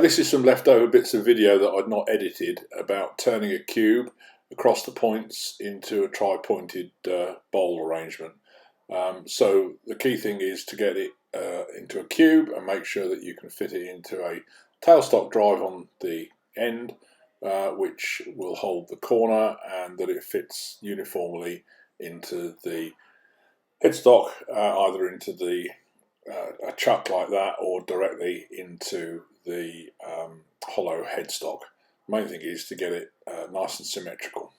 This is some leftover bits of video that I'd not edited about turning a cube across the points into a tri-pointed bowl arrangement. So the key thing is to get it into a cube and make sure that you can fit it into a tailstock drive on the end, which will hold the corner, and that it fits uniformly into the headstock, either into the a chuck like that or directly into the hollow headstock. The main thing is to get it nice and symmetrical.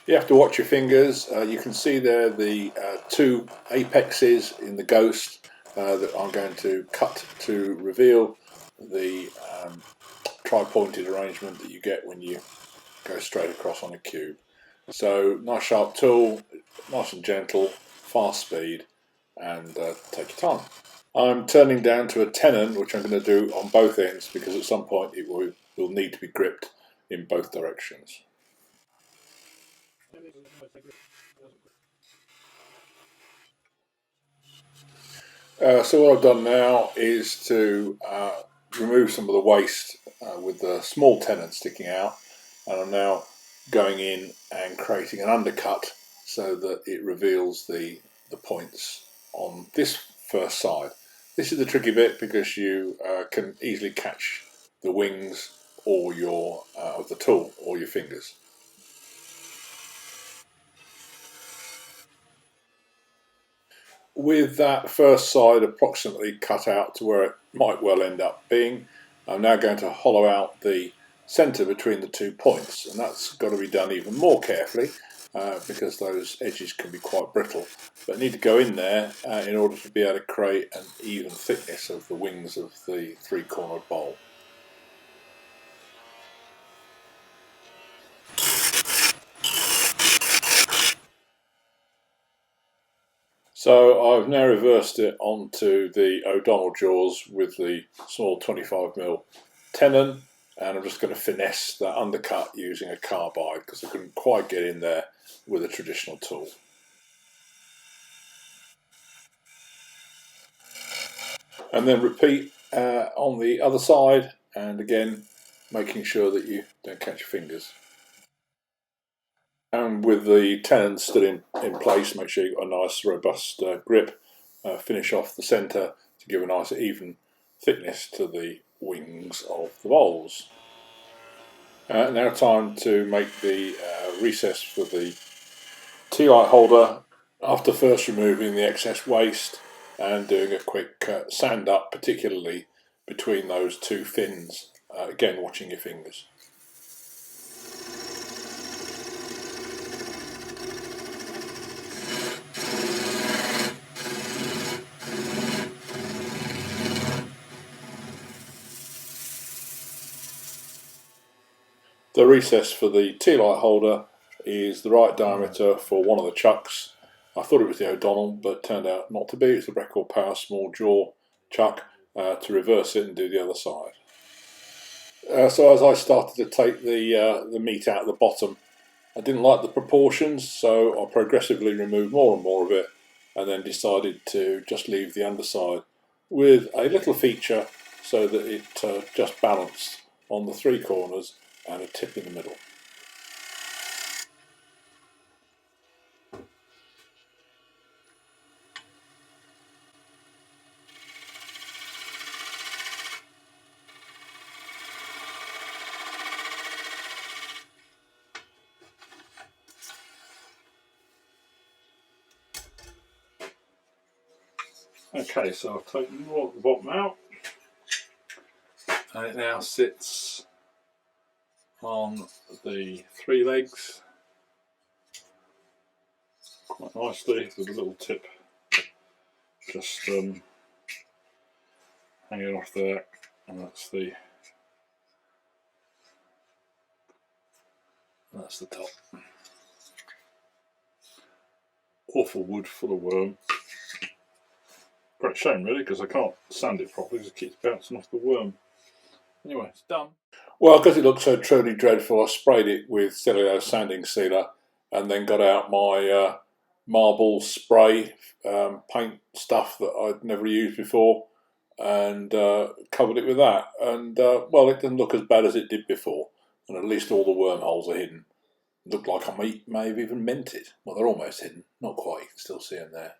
You have to watch your fingers. You can see there the two apexes in the ghost that I'm going to cut to reveal the tri-pointed arrangement that you get when you go straight across on a cube. So nice sharp tool, nice and gentle, fast speed, and take your time. I'm turning down to a tenon, which I'm going to do on both ends because at some point it will need to be gripped in both directions. So what I've done now is to remove some of the waste with the small tenon sticking out, and I'm now going in and creating an undercut so that it reveals the points on this first side. This is the tricky bit because you can easily catch the wings or of the tool or your fingers. With that first side approximately cut out to where it might well end up being, I'm now going to hollow out the centre between the 2 points, and that's got to be done even more carefully because those edges can be quite brittle, but need to go in there in order to be able to create an even thickness of the wings of the 3-cornered bowl. So I've now reversed it onto the O'Donnell jaws with the small 25mm tenon, and I'm just going to finesse that undercut using a carbide because I couldn't quite get in there with a traditional tool. And then repeat on the other side, and again making sure that you don't catch your fingers. And with the tenon still in place, make sure you've got a nice robust grip. Finish off the centre to give a nice even thickness to the wings of the bowls. Now time to make the recess for the tea light holder after first removing the excess waste and doing a quick sand up, particularly between those 2 fins, again watching your fingers. The recess for the tea light holder is the right diameter for one of the chucks. I thought it was the O'Donnell, but turned out not to be. It's the Record Power small jaw chuck. To reverse it and do the other side. So as I started to take the meat out of the bottom, I didn't like the proportions, so I progressively removed more and more of it, and then decided to just leave the underside with a little feature so that it just balanced on the 3 corners and a tip in the middle. Okay, so I've taken more of the bottom out, and it now sits on the 3 legs quite nicely with a little tip just hanging off there, and that's the top. Awful wood full of worm. Great shame really, because I can't sand it properly because it keeps bouncing off the worm. Anyway, it's done. Well, because it looked so truly dreadful, I sprayed it with cellulose sanding sealer and then got out my marble spray paint stuff that I'd never used before, and covered it with that. And well, it doesn't look as bad as it did before, and at least all the wormholes are hidden. Look like I may have even meant it. Well, they're almost hidden, not quite. You can still see them there.